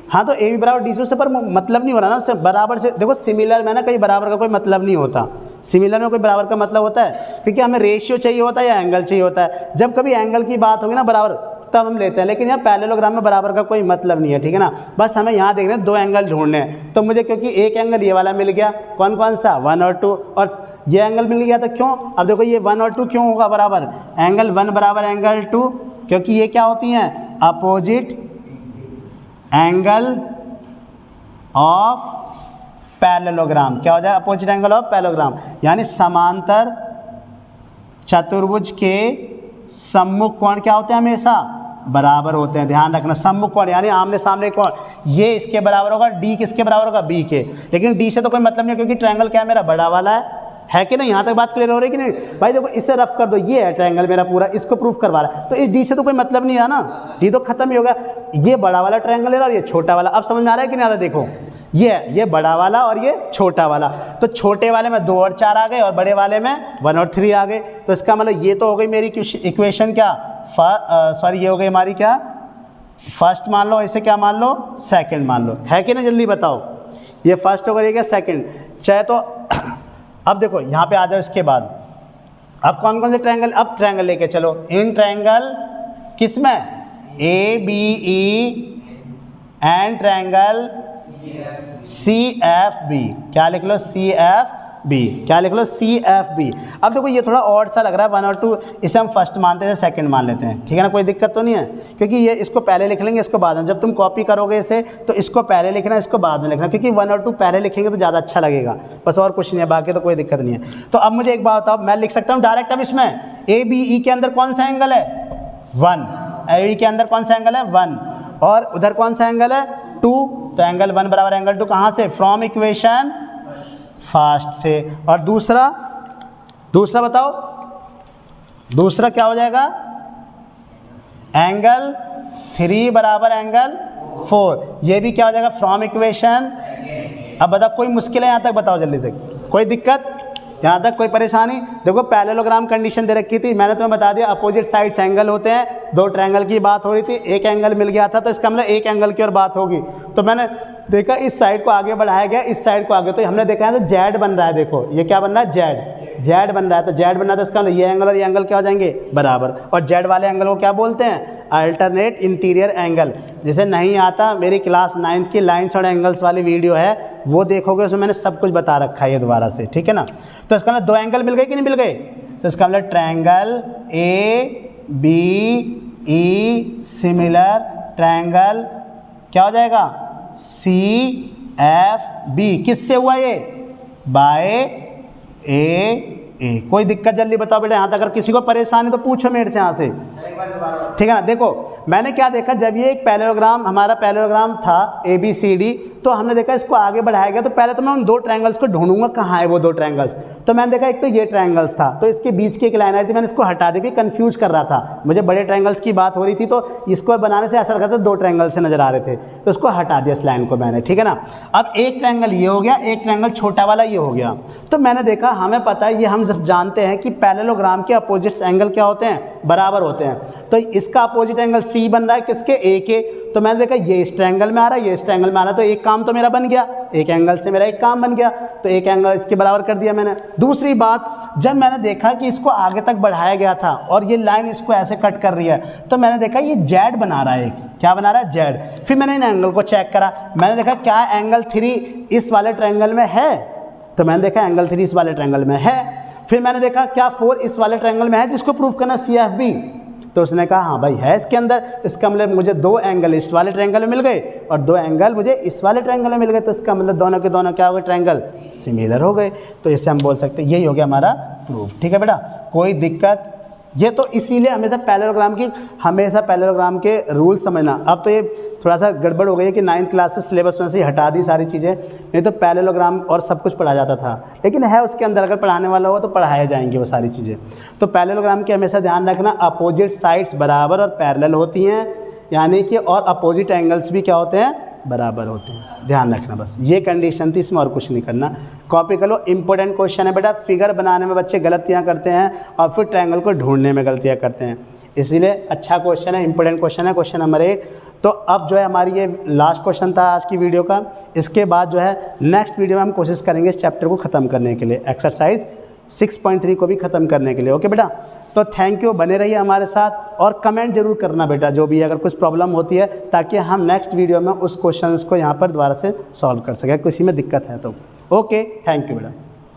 हाँ, तो ए बी बराबर डी सी से पर मतलब नहीं हो रहा ना, उससे बराबर से। देखो सिमिलर में ना कहीं बराबर का कोई मतलब नहीं होता, सिमिलर में कोई बराबर का मतलब होता है, क्योंकि हमें रेशियो चाहिए होता है या एंगल चाहिए होता है। जब कभी एंगल की बात होगी ना बराबर, तब हम लेते हैं, लेकिन यहाँ पैरेललोग्राम में बराबर का कोई मतलब नहीं है, ठीक है ना। बस हमें यहाँ देखना है 2 एंगल ढूंढने हैं, तो मुझे क्योंकि एक एंगल ये वाला मिल गया, कौन कौन सा, 1 और 2, और ये एंगल मिल गया, तो क्यों, अब देखो ये 1 और 2 क्यों होगा बराबर, एंगल 1 बराबर एंगल 2, क्योंकि ये क्या होती हैं, अपोजिट एंगल ऑफ पैरेललोग्राम। क्या हो जाए, अपोजिट एंगल ऑफ पैरेललोग्राम, यानी समांतर चतुर्भुज के सम्मुख कोण क्या होते हैं, हमेशा बराबर होते हैं। ध्यान रखना, सम्मुख कोण यानी आमने सामने कोण, ये इसके बराबर होगा, डी किसके बराबर होगा, बी के। लेकिन डी से तो कोई मतलब नहीं है, क्योंकि ट्रायंगल क्या है, मेरा बड़ा वाला है कि नहीं। यहाँ तक बात क्लियर हो रही है कि नहीं भाई। देखो इसे रफ कर दो, ये है ट्रायंगल मेरा पूरा, इसको प्रूफ करवा रहा है, तो इस डी से तो कोई मतलब नहीं है ना, डी तो खत्म ही होगा। ये बड़ा वाला ट्रायंगल है और ये छोटा वाला, अब समझ में आ रहा है कि नहीं आ रहा। देखो ये बड़ा वाला और ये छोटा वाला, तो छोटे वाले में 2 और 4 आ गए और बड़े वाले में 1 और 3 आ गए। तो इसका मतलब ये तो हो गई मेरी इक्वेशन क्या, सॉरी ये हो गई हमारी क्या, फर्स्ट मान लो, इसे क्या मान लो, सेकंड मान लो, है कि नहीं, जल्दी बताओ। ये फर्स्ट होगा, ये क्या सेकंड, चाहे तो। अब देखो यहाँ पे आ जाओ, इसके बाद अब कौन कौन से ट्रायंगल, अब ट्रायंगल लेके चलो। इन ट्रायंगल किस में, A B E and triangle C F B, क्या लिख लो, सी एफ बी, क्या लिख लो, सी एफ बी। अब देखो ये थोड़ा ऑड सा लग रहा है, 1 और 2, इसे हम फर्स्ट मानते हैं, सेकंड मान लेते हैं, ठीक है ना, कोई दिक्कत तो नहीं है, क्योंकि ये इसको पहले लिख लेंगे, इसको बाद में। जब तुम कॉपी करोगे इसे तो इसको पहले लिखना, इसको बाद में लिखना, क्योंकि 1 और 2 पहले लिखेंगे तो ज़्यादा अच्छा लगेगा, बस और कुछ नहीं है, बाकी तो कोई दिक्कत नहीं है। तो अब मुझे एक बात बताओ, मैं लिख सकता हूँ डायरेक्ट अब इसमें, ए बी ई के अंदर कौन सा एंगल है, 1, ए बी के अंदर कौन सा एंगल है, 1, और उधर कौन सा एंगल है, 2, तो एंगल 1 बराबर एंगल 2 कहाँ से, फ्रॉम इक्वेशन फर्स्ट से। और दूसरा बताओ, दूसरा क्या हो जाएगा, एंगल 3 बराबर एंगल 4, ये भी क्या हो जाएगा, फ्रॉम इक्वेशन। अब बताओ कोई मुश्किल है यहाँ तक, बताओ जल्दी से, कोई दिक्कत यहाँ तक, कोई परेशानी। देखो पैरेललोग्राम कंडीशन दे रखी थी, मैंने तुम्हें बता दिया अपोजिट साइड्स एंगल होते हैं, 2 ट्रायंगल की बात हो रही थी, एक एंगल मिल गया था तो इसका मतलब एक एंगल की और बात होगी। तो मैंने देखा इस साइड को आगे बढ़ाया गया, इस साइड को आगे, तो हमने देखा है तो जेड बन रहा है, देखो ये क्या बन रहा है, जेड बन रहा है। तो जेड बन रहा है तो इसका मतलब ये एंगल और ये एंगल क्या हो जाएंगे, बराबर। और जेड वाले एंगल को क्या बोलते हैं, अल्टरनेट इंटीरियर एंगल। जैसे नहीं आता, मेरी क्लास 9th की लाइन्स और एंगल्स वाली वीडियो है, वो देखोगे, उसमें मैंने सब कुछ बता रखा है ये दोबारा से, ठीक है ना। तो इसका मतलब 2 एंगल मिल गए कि नहीं मिल गए, तो इसका मतलब ट्रायंगल ABE सिमिलर ट्रायंगल क्या हो जाएगा, CFB, किससे हुआ ये, बाय ए। कोई दिक्कत जल्दी बताओ बेटा, यहाँ तक अगर किसी को परेशानी तो पूछो मेरे से यहाँ से, ठीक है ना। देखो मैंने क्या देखा, जब ये एक पैरेललोग्राम, हमारा पैरेललोग्राम था ABCD, तो हमने देखा इसको आगे बढ़ाया गया, तो पहले तो मैं उन 2 ट्रायंगल्स को ढूंढूंगा कहाँ है वो 2 ट्रायंगल्स। तो मैंने देखा एक तो ये ट्रायंगल्स था, तो इसके बीच की एक लाइन आई थी, मैंने इसको हटा दी, कंफ्यूज कर रहा था, मुझे बड़े ट्रायंगल्स की बात हो रही थी, तो इसको बनाने से ऐसा लगा था 2 ट्रायंगल से नजर आ रहे थे, तो उसको हटा दिया इस लाइन को मैंने, ठीक है ना। अब एक ट्रायंगल ये हो गया, एक ट्रायंगल छोटा वाला ये हो गया। तो मैंने देखा, हमें पता है, ये हम सब जानते हैं कि पैरेललोग्राम के अपोजिट एंगल क्या होते हैं, बराबर होते हैं। तो इसका अपोजिट एंगल C बन रहा है किसके, A के। तो मैंने देखा ये इस ट्रायंगल में आ रहा है, ये इस ट्रायंगल में आ रहा है, तो एक काम तो मेरा बन गया, एक एंगल से मेरा एक काम बन गया, तो एक एंगल इसके बराबर कर दिया मैंने। दूसरी बात, जब मैंने देखा कि इसको आगे तक बढ़ाया गया था और ये लाइन इसको ऐसे कट कर रही है, तो मैंने देखा ये जेड बना रहा है, एक क्या बना रहा है, जेड। फिर मैंने इन एंगल को चेक करा, मैंने देखा क्या एंगल 3 इस वाले ट्रायंगल में है, तो मैंने देखा एंगल 3 इस वाले ट्रायंगल में है। फिर मैंने देखा क्या 4 इस वाले ट्रायंगल में है जिसको प्रूव करना CFB, तो उसने कहा हाँ भाई है इसके अंदर। इसका मतलब मुझे 2 एंगल इस वाले ट्रायंगल में मिल गए और 2 एंगल मुझे इस वाले ट्रायंगल में मिल गए, तो इसका मतलब दोनों के दोनों क्या हो गए, ट्रायंगल सिमिलर हो गए। तो इससे हम बोल सकते हैं यही हो गया हमारा प्रूफ, ठीक है बेटा, कोई दिक्कत। ये तो इसीलिए हमेशा पैरेललोग्राम के रूल समझना। अब तो ये थोड़ा सा गड़बड़ हो गई है कि 9th क्लास से सिलेबस में से हटा दी सारी चीज़ें, नहीं तो पैरेललोग्राम और सब कुछ पढ़ा जाता था, लेकिन है उसके अंदर, अगर पढ़ाने वाला हो तो पढ़ाए जाएंगे वो सारी चीज़ें। तो पैरेललोग्राम के हमेशा ध्यान रखना, अपोजिट साइड्स बराबर और पैरेलल होती हैं, यानी कि और अपोजिट एंगल्स भी क्या होते हैं, बराबर होते हैं, ध्यान रखना। बस ये कंडीशन थी, इसमें और कुछ नहीं करना। कॉपी कर लो, इंपॉर्टेंट क्वेश्चन है बेटा। फिगर बनाने में बच्चे गलतियाँ करते हैं और फिर ट्रायंगल को ढूंढने में गलतियाँ करते हैं, इसीलिए अच्छा क्वेश्चन है, इंपॉर्टेंट क्वेश्चन है, क्वेश्चन नंबर 8। तो अब जो है हमारी ये लास्ट क्वेश्चन था आज की वीडियो का। इसके बाद जो है नेक्स्ट वीडियो में हम कोशिश करेंगे इस चैप्टर को ख़त्म करने के लिए, एक्सरसाइज 6.3 को भी ख़त्म करने के लिए। ओके बेटा, तो थैंक यू, बने रहिए हमारे साथ और कमेंट जरूर करना बेटा, जो भी अगर कुछ प्रॉब्लम होती है, ताकि हम नेक्स्ट वीडियो में उस क्वेश्चन को यहाँ पर दोबारा से सॉल्व कर सकें, किसी में दिक्कत है तो। ओके, थैंक यू बेटा।